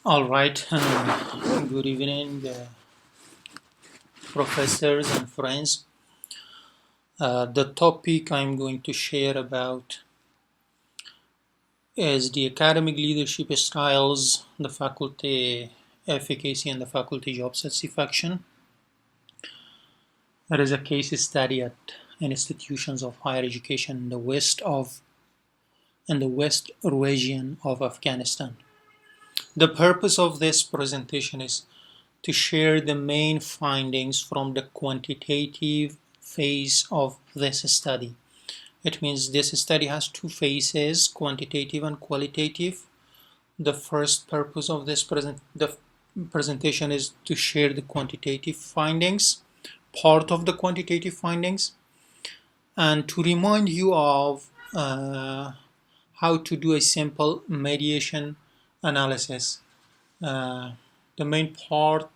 All right. Good evening, professors and friends. The topic I'm going to share about is the academic leadership styles, the faculty efficacy, and the faculty job satisfaction. There is a case study at institutions of higher education in the west region of Afghanistan. The purpose of this presentation is to share the main findings from the quantitative phase of this study. It means this study has two phases, quantitative and qualitative. The first purpose of this presentation is to share the quantitative findings, part of the quantitative findings, and to remind you of how to do a simple mediation analysis. The main part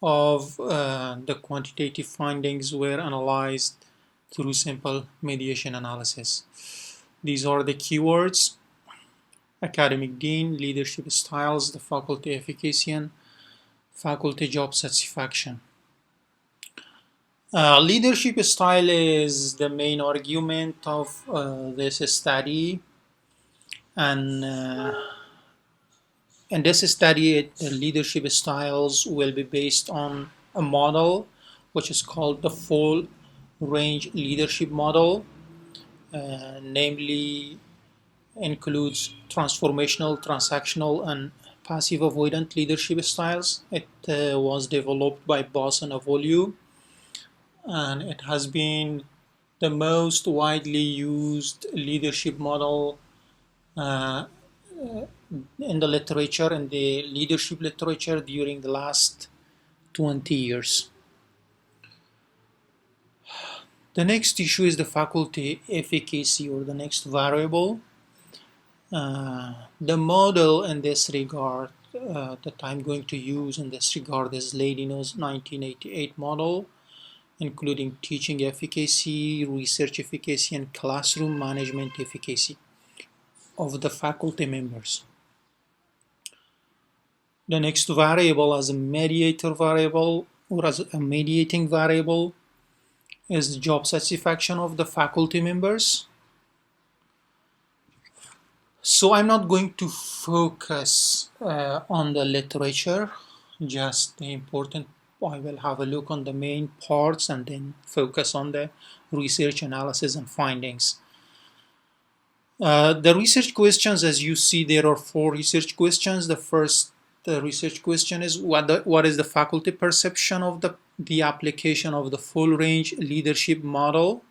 of the quantitative findings were analyzed through simple mediation analysis. These are the keywords: academic dean, leadership styles, the faculty efficacy, and faculty job satisfaction. Leadership style is the main argument of this study, and in this study, leadership styles will be based on a model which is called the full range leadership model, namely includes transformational, transactional, and passive avoidant leadership styles. It was developed by Boss and Avolio, and it has been the most widely used leadership model in the literature, in the leadership literature during the last 20 years. The next issue is the faculty efficacy, or the next variable. The model in this regard that I'm going to use in this regard is Ladino's 1988 model, including teaching efficacy, research efficacy, and classroom management efficacy of the faculty members. The next variable as a mediator variable, or as a mediating variable, is the job satisfaction of the faculty members. So I'm not going to focus on the literature, just the important. I will have a look on the main parts and then focus on the research analysis and findings. The research questions, as you see, there are 4 research questions. The first research question is what is the faculty perception of the application of the full range leadership model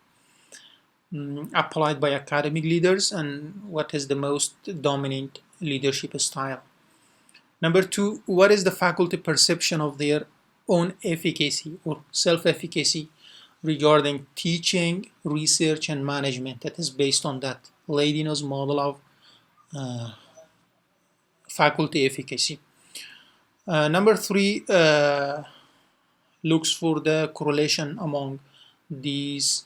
applied by academic leaders, and what is the most dominant leadership style. Number 2, what is the faculty perception of their own efficacy or self-efficacy regarding teaching, research, and management. That is based on that Ladino's model of faculty efficacy. Number 3 looks for the correlation among these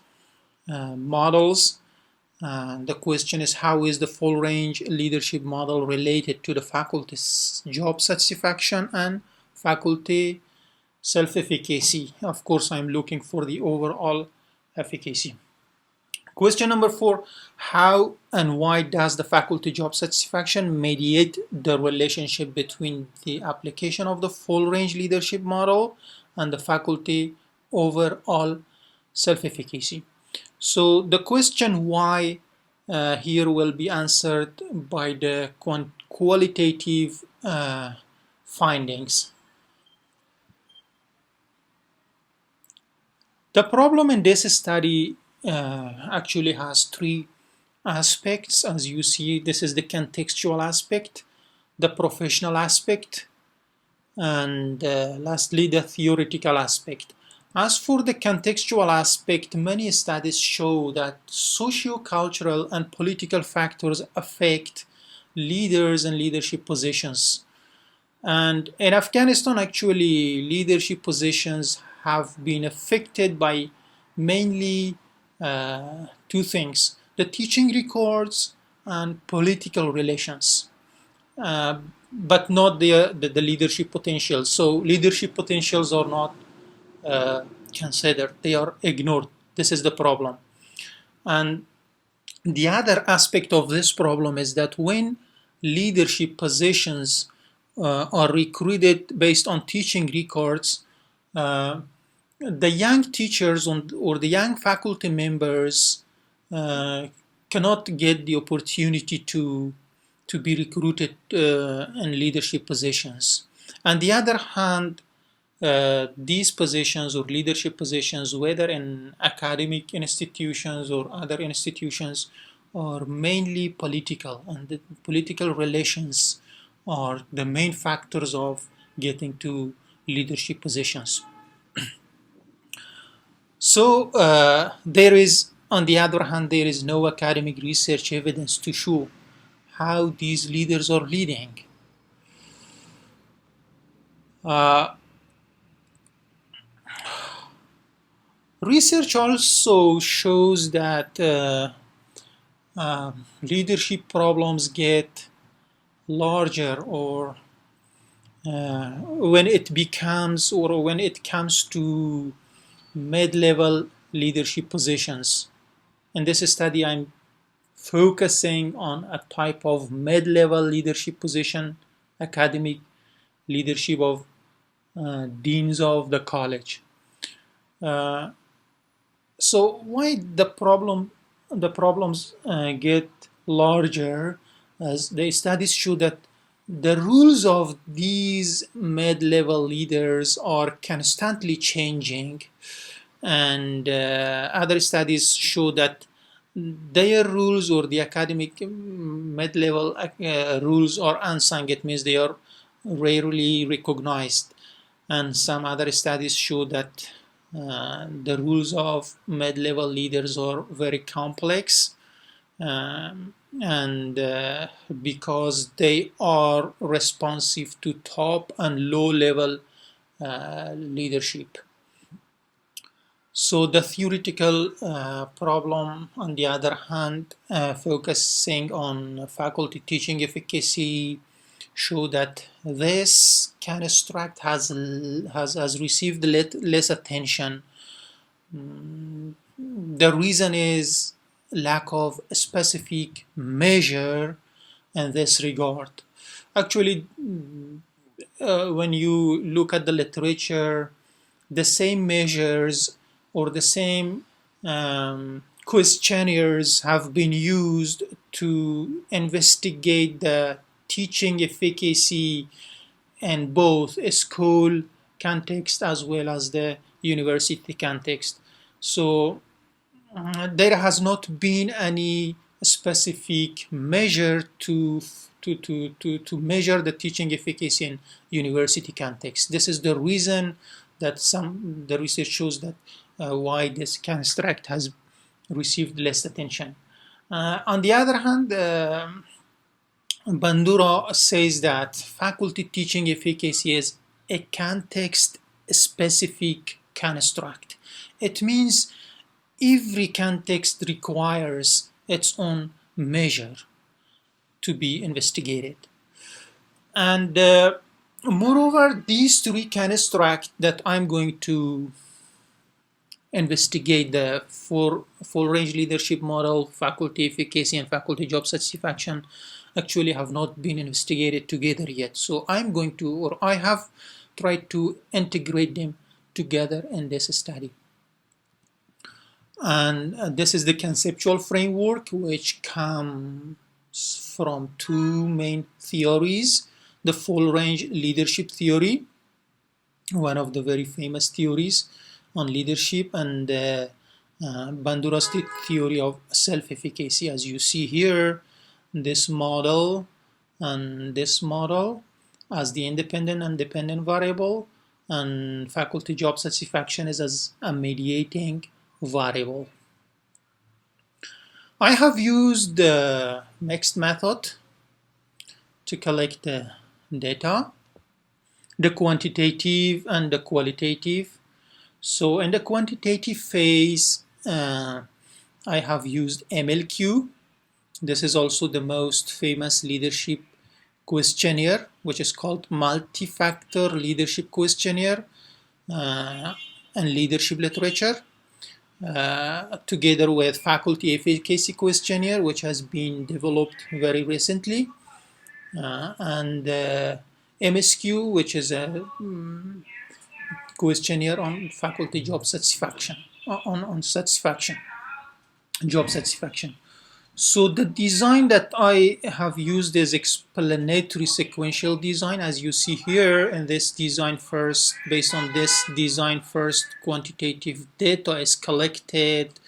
models. The question is, how is the full range leadership model related to the faculty's job satisfaction and faculty self-efficacy? Of course, I'm looking for the overall efficacy. Question number 4, how and why does the faculty job satisfaction mediate the relationship between the application of the full range leadership model and the faculty overall self-efficacy? So the question why here will be answered by the qualitative findings. The problem in this study actually has 3 aspects. As you see, this is the contextual aspect, the professional aspect, and lastly the theoretical aspect. As for the contextual aspect, many studies show that socio-cultural and political factors affect leaders and leadership positions. And in Afghanistan, actually, leadership positions have been affected by mainly 2 things: the teaching records and political relations. but not the leadership potentials. So leadership potentials are not considered, they are ignored. This is the problem. And the other aspect of this problem is that when leadership positions are recruited based on teaching records, uh, the young teachers or the young faculty members uh, cannot get the opportunity to be recruited in leadership positions. On the other hand, these positions or leadership positions, whether in academic institutions or other institutions, are mainly political, and the political relations are the main factors of getting to leadership positions. So on the other hand, there is no academic research evidence to show how these leaders are leading. Uh, Research also shows that leadership problems get larger or when it becomes or when it comes to mid-level leadership positions. In this study, I'm focusing on a type of mid-level leadership position, academic leadership of deans of the college. So why the problems get larger, as the studies show that the rules of these mid-level leaders are constantly changing, and other studies show that their rules or the academic mid-level rules are unsung. It means they are rarely recognized, and some other studies show that the rules of mid-level leaders are very complex, and because they are responsive to top and low-level leadership. So the theoretical problem, on the other hand, focusing on faculty teaching efficacy, show that this construct has received less attention. The reason is lack of specific measure in this regard. Actually, when you look at the literature, the same measures or the same questionnaires have been used to investigate the teaching efficacy in both a school context as well as the university context. So there has not been any specific measure to measure the teaching efficacy in university context. This is the reason that the research shows that why this construct has received less attention. On the other hand, Bandura says that faculty teaching efficacy is a context-specific construct. It means every context requires its own measure to be investigated. And moreover, these three constructs that I'm going to investigate, the full range leadership model, faculty efficacy, and faculty job satisfaction, actually have not been investigated together yet. So I'm going to, or I have tried to integrate them together in this study. And this is the conceptual framework, which comes from two main theories. The full range leadership theory, one of the very famous theories on leadership, and Bandura's theory of self-efficacy. As you see here, this model and this model as the independent and dependent variable, and faculty job satisfaction is as a mediating variable. I have used the mixed method to collect the data, the quantitative and the qualitative. So in the quantitative phase, I have used MLQ. This is also the most famous leadership questionnaire, which is called multi-factor leadership questionnaire, and leadership literature, together with faculty efficacy questionnaire, which has been developed very recently, and MSQ, which is a questionnaire on faculty job satisfaction, on satisfaction, job satisfaction. So the design that I have used is explanatory sequential design, as you see here. In this design first, based on this design first, quantitative data is collected,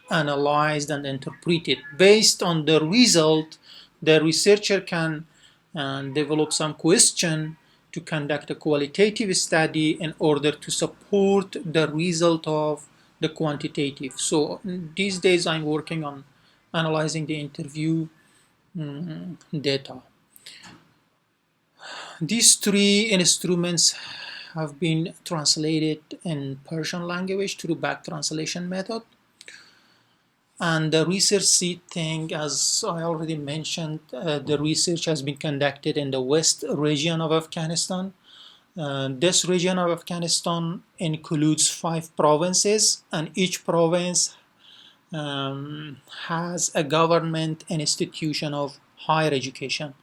analyzed, and interpreted. Based on the result, the researcher can develop some question to conduct a qualitative study in order to support the result of the quantitative. So these days I'm working on analyzing the interview data. These three instruments have been translated in Persian language through back translation method. And the research setting, as I already mentioned, the research has been conducted in the west region of Afghanistan. This region of Afghanistan includes 5 provinces, and each province has a government institution of higher education.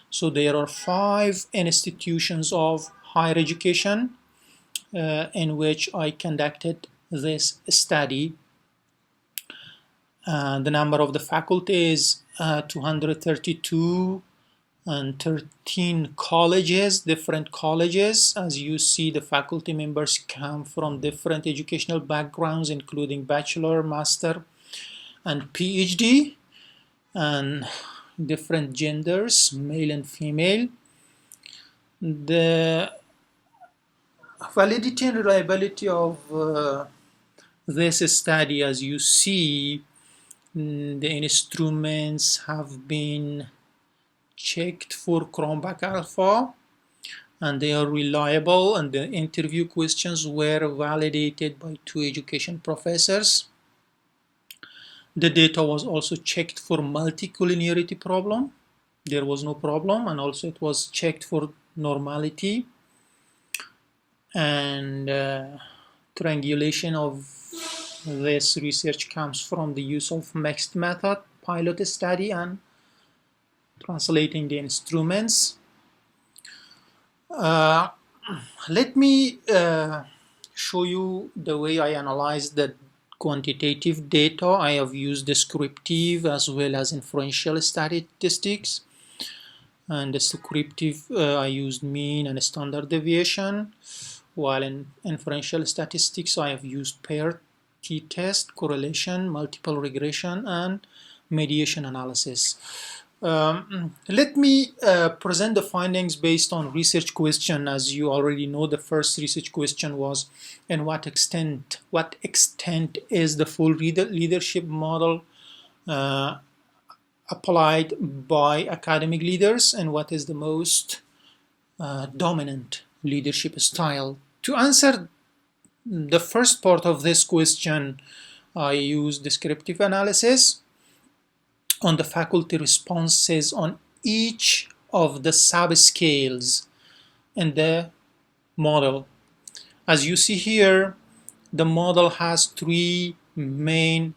So there are 5 institutions of higher education in which I conducted this study. The number of the faculty is 232, and 13 colleges, different colleges. As you see, the faculty members come from different educational backgrounds, including bachelor, master, and PhD, and different genders, male and female. The validity and reliability of this study, as you see, the instruments have been checked for Cronbach alpha, and they are reliable, and the interview questions were validated by 2 education professors. The data was also checked for multicollinearity problem. There was no problem, and also it was checked for normality, and triangulation of this research comes from the use of mixed method, pilot study, and translating the instruments. Let me show you the way I analyzed the quantitative data. I have used descriptive as well as inferential statistics. And descriptive, I used mean and standard deviation, while in inferential statistics, I have used paired t-test, correlation, multiple regression, and mediation analysis. Let me present the findings based on research question. As you already know, the first research question was, in what extent is the full leadership model applied by academic leaders, and what is the most dominant leadership style? To answer the first part of this question, I use descriptive analysis on the faculty responses on each of the subscales in the model. As you see here, the model has 3 main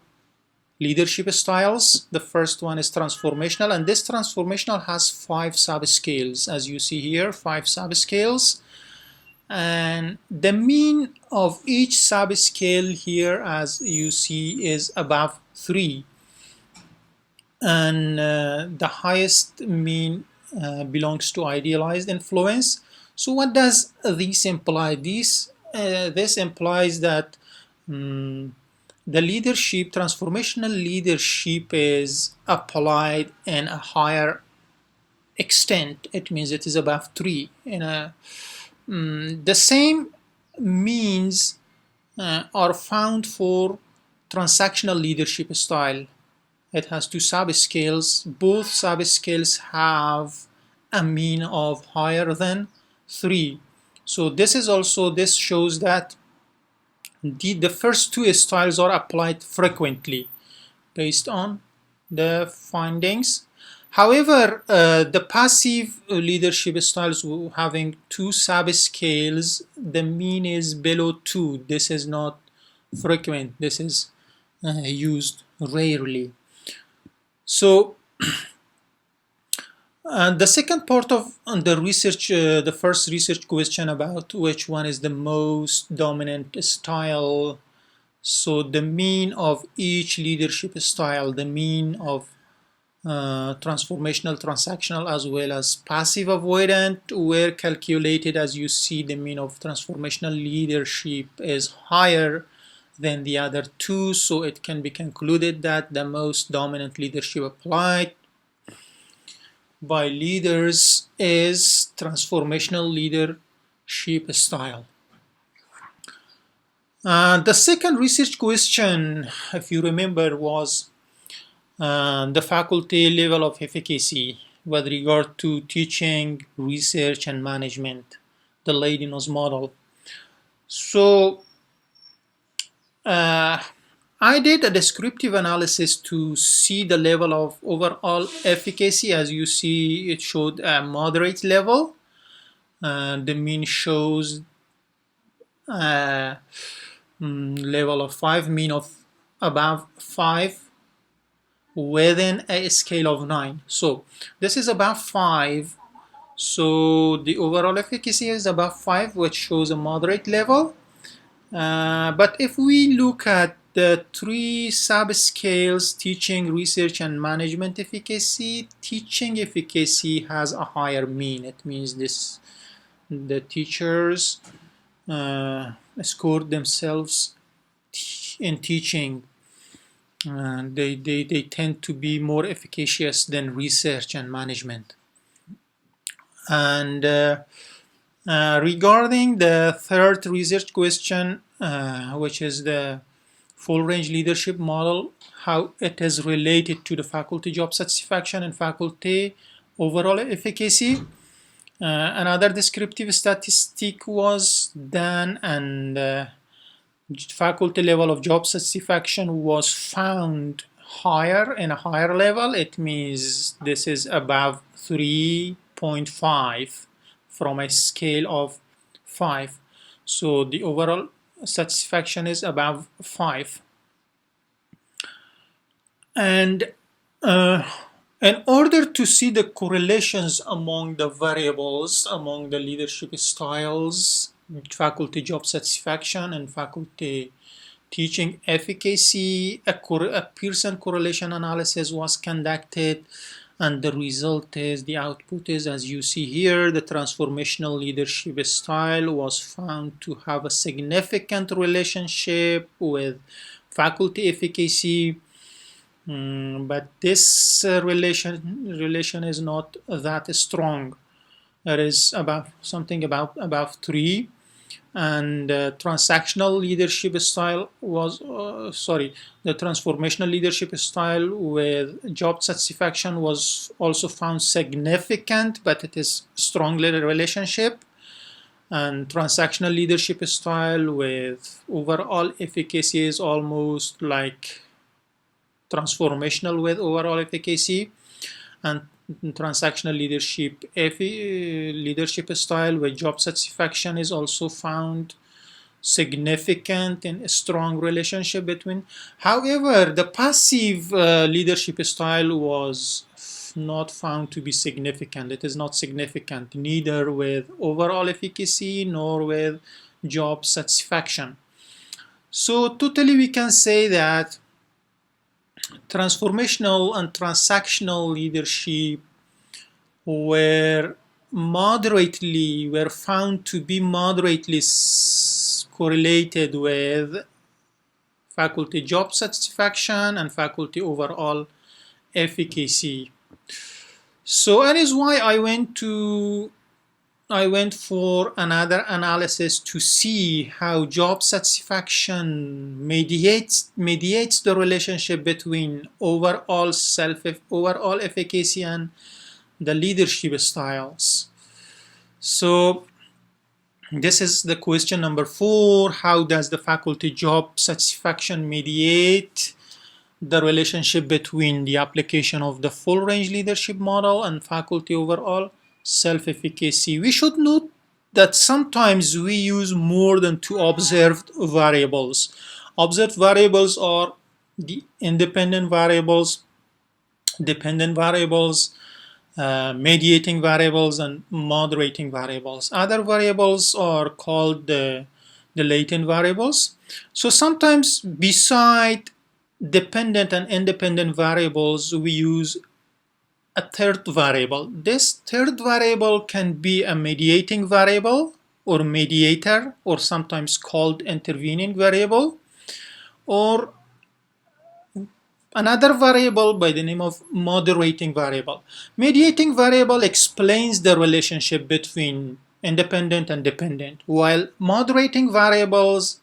leadership styles. The first one is transformational, and this transformational has 5 subscales. As you see here, 5 subscales. And the mean of each subscale here, as you see, is above 3. And the highest mean belongs to idealized influence. So what does this imply? This implies that the leadership, transformational leadership, is applied in a higher extent. It means it is above 3. The same means are found for transactional leadership style. It has 2 subscales. Both subscales have a mean of higher than 3. So this shows that the first 2 styles are applied frequently based on the findings. However, the passive leadership styles having two subscales, the mean is below 2. This is not frequent. This is used rarely. So the second part of the research, the first research question about which one is the most dominant style. So the mean of each leadership style, the mean of transformational, transactional, as well as passive avoidant were calculated. As you see, the mean of transformational leadership is higher than the other two, so it can be concluded that the most dominant leadership applied by leaders is transformational leadership style. The second research question, if you remember, was the faculty level of efficacy with regard to teaching, research, and management, the Leiden's model. So I did a descriptive analysis to see the level of overall efficacy. As you see, it showed a moderate level. The mean shows a level of 5, mean of above 5, within a scale of 9. So this is above 5. So the overall efficacy is above 5, which shows a moderate level. But if we look at the 3 subscales, teaching, research, and management efficacy, teaching efficacy has a higher mean. It means the teachers scored themselves in teaching. They tend to be more efficacious than research and management. And regarding the third research question, which is the full range leadership model, how it is related to the faculty job satisfaction and faculty overall efficacy. Another descriptive statistic was done, and faculty level of job satisfaction was found higher in a higher level. It means this is above 3.5 from a scale of 5. So the overall satisfaction is above 5. And in order to see the correlations among the variables, among the leadership styles, faculty job satisfaction and faculty teaching efficacy, a Pearson correlation analysis was conducted, and the result is, the output is, as you see here, the transformational leadership style was found to have a significant relationship with faculty efficacy. But this relation is not that strong. It is about something about 3. And transactional leadership style was the transformational leadership style with job satisfaction was also found significant, but it is strong relationship. And transactional leadership style with overall efficacy is almost like transformational with overall efficacy. And transactional leadership style with job satisfaction is also found significant and a strong relationship between. However, the passive leadership style was not found to be significant. It is not significant neither with overall efficacy nor with job satisfaction. So totally we can say that transformational and transactional leadership were found to be moderately correlated with faculty job satisfaction and faculty overall efficacy. So that is why I went for another analysis to see how job satisfaction mediates the relationship between overall efficacy and the leadership styles. So this is the question number 4. How does the faculty job satisfaction mediate the relationship between the application of the full range leadership model and faculty overall self-efficacy. We should note that sometimes we use more than two observed variables. Observed variables are the independent variables, dependent variables, mediating variables, and moderating variables. Other variables are called the latent variables. So sometimes beside dependent and independent variables, we use a third variable. This third variable can be a mediating variable or mediator, or sometimes called intervening variable, or another variable by the name of moderating variable. Mediating variable explains the relationship between independent and dependent, while moderating variables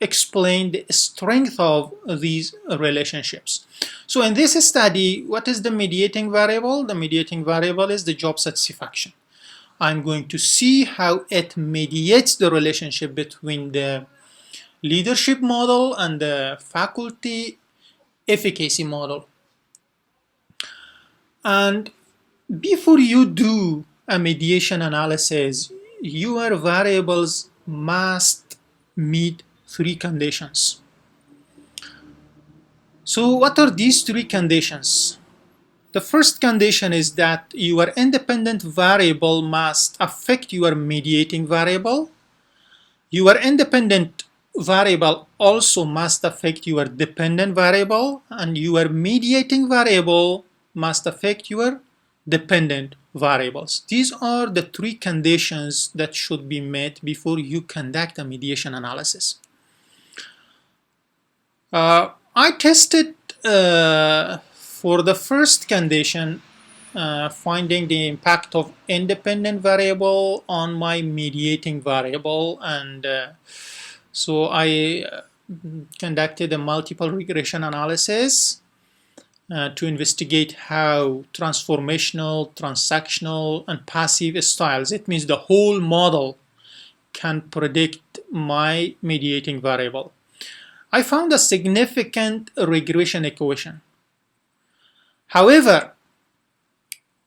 explain the strength of these relationships. So in this study, what is the mediating variable? The mediating variable is the job satisfaction. I'm going to see how it mediates the relationship between the leadership model and the faculty efficacy model. And before you do a mediation analysis, your variables must meet three conditions. So what are these three conditions? The first condition is that your independent variable must affect your mediating variable. Your independent variable also must affect your dependent variable, and your mediating variable must affect your dependent variables. These are the three conditions that should be met before you conduct a mediation analysis. I tested for the first condition, finding the impact of independent variable on my mediating variable, and so I conducted a multiple regression analysis to investigate how transformational, transactional, and passive styles, it means the whole model, can predict my mediating variable. I found a significant regression equation. However,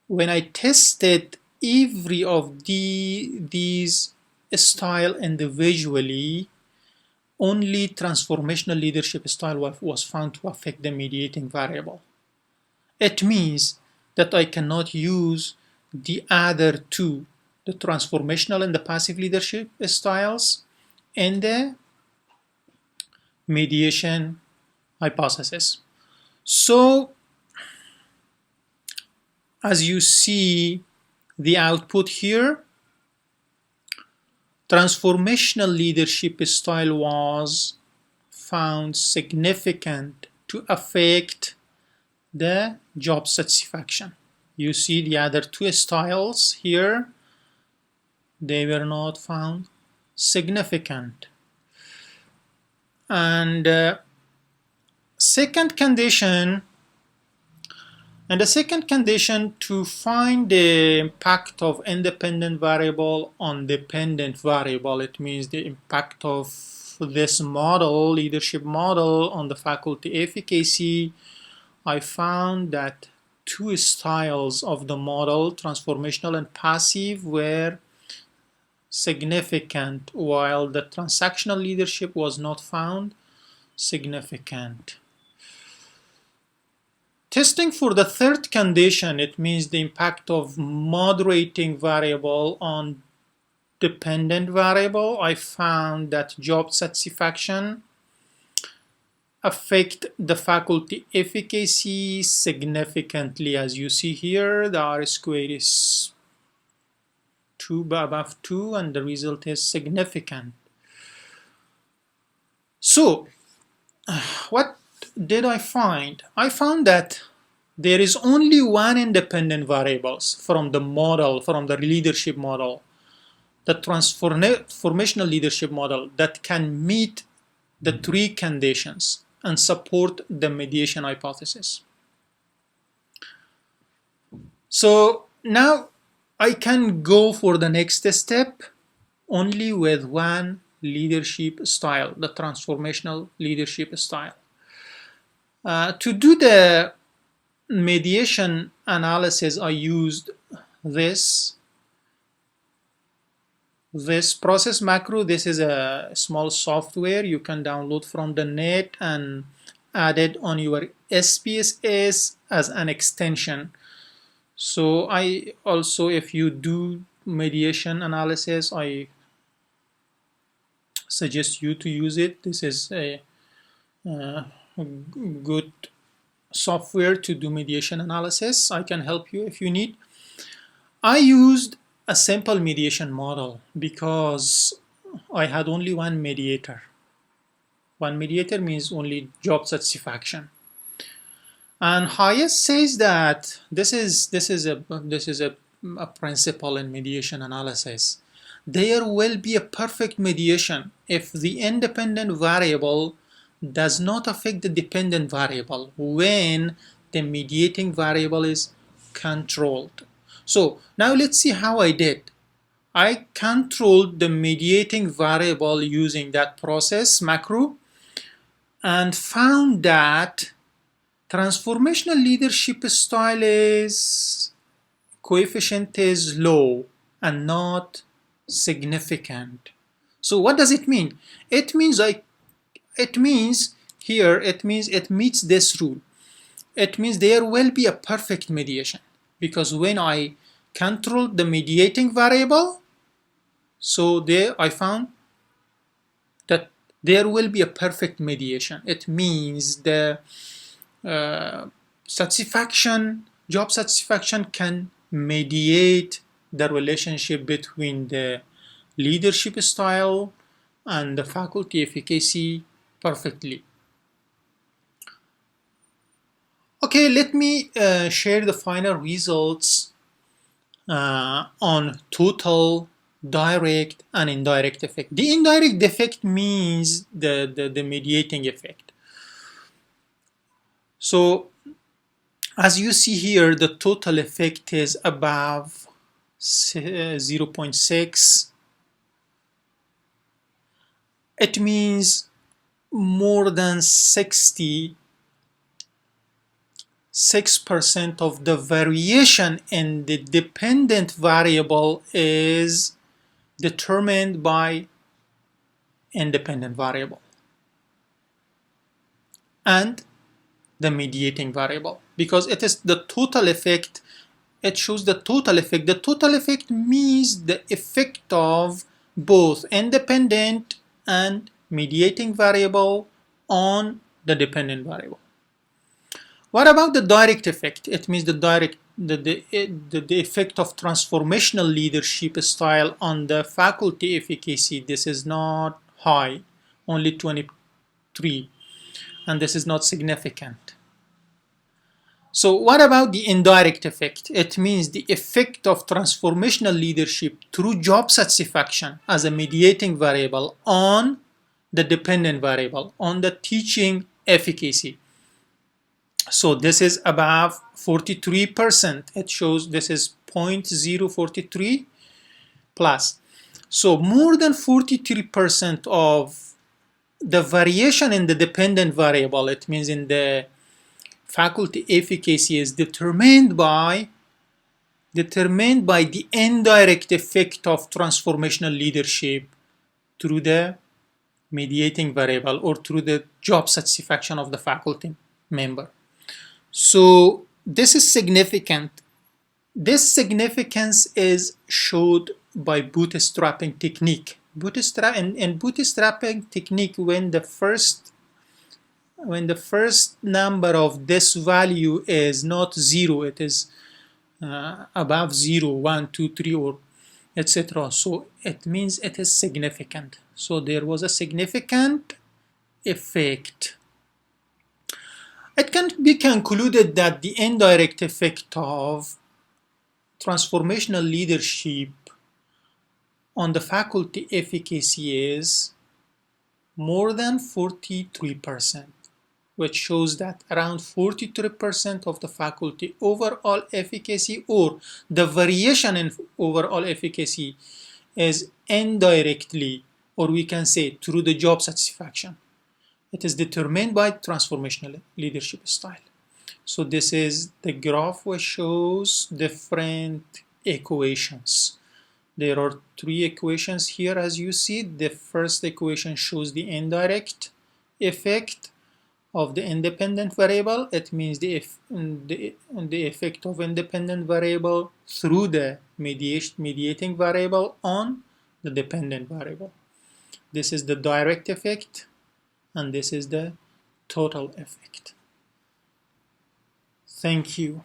when I tested every of these styles individually, only transformational leadership style was found to affect the mediating variable. It means that I cannot use the other two, the transformational and the passive leadership styles, in the mediation hypothesis. So, as you see the output here, transformational leadership style was found significant to affect the job satisfaction. You see the other two styles here, they were not found significant. And the second condition to find the impact of independent variable on dependent variable, it means the impact of this model, leadership model, on the faculty efficacy, I found that two styles of the model, transformational and passive, were significant, while the transactional leadership was not found significant. Testing for the third condition, it means the impact of moderating variable on dependent variable, I found that job satisfaction affect the faculty efficacy significantly. As you see here, the R squared is 2 above 2, and the result is significant. So, what did I find? I found that there is only one independent variables from the model, from the leadership model, the transformational leadership model, that can meet the three conditions and support the mediation hypothesis. So now I can go for the next step only with one leadership style, the transformational leadership style. To do the mediation analysis, I used this process macro. This is a small software you can download from the net and add it on your SPSS as an extension. So I also, if you do mediation analysis, I suggest you to use it. This is a good software to do mediation analysis. I can help you if you need. I used a simple mediation model because I had only one mediator. One mediator means only job satisfaction. And Hayes says that this is a principle in mediation analysis. There will be a perfect mediation if the independent variable does not affect the dependent variable when the mediating variable is controlled. So now let's see how I did. I controlled the mediating variable using that process macro and found that transformational leadership style is coefficient is low and not significant. So what does it mean? It means it means it meets this rule. It means there will be a perfect mediation because when I control the mediating variable, so there I found that there will be a perfect mediation. It means the job satisfaction can mediate the relationship between the leadership style and the faculty efficacy perfectly. Okay, let me share the final results on total, direct, and indirect effect. The indirect effect means the mediating effect. So as you see here, the total effect is above 0.6. It means more than 66% of the variation in the dependent variable is determined by independent variable and the mediating variable, because it is the total effect. It shows the total effect. The total effect means the effect of both independent and mediating variable on the dependent variable. What about the direct effect? It means the effect of transformational leadership style on the faculty efficacy. This is not high, only 23, and this is not significant. So what about the indirect effect? It means the effect of transformational leadership through job satisfaction as a mediating variable on the dependent variable, on the teaching efficacy. So this is above 43%. It shows this is 0.043 plus. So more than 43% of the variation in the dependent variable, it means in the faculty efficacy, is determined by the indirect effect of transformational leadership through the mediating variable or through the job satisfaction of the faculty member. So this is significant. This significance is showed by bootstrapping technique. Bootstrapping technique, when the first number of this value is not 0, it is above 0, 1, 2, 3, or etc. So it means it is significant. So there was a significant effect. It can be concluded that the indirect effect of transformational leadership on the faculty efficacy is more than 43%, which shows that around 43% of the faculty overall efficacy, or the variation in overall efficacy, is indirectly, or we can say through the job satisfaction. It is determined by transformational leadership style. So this is the graph which shows different equations. There are three equations here as you see. The first equation shows the indirect effect of the independent variable. It means the effect of independent variable through the mediating variable on the dependent variable. This is the direct effect, and this is the total effect. Thank you.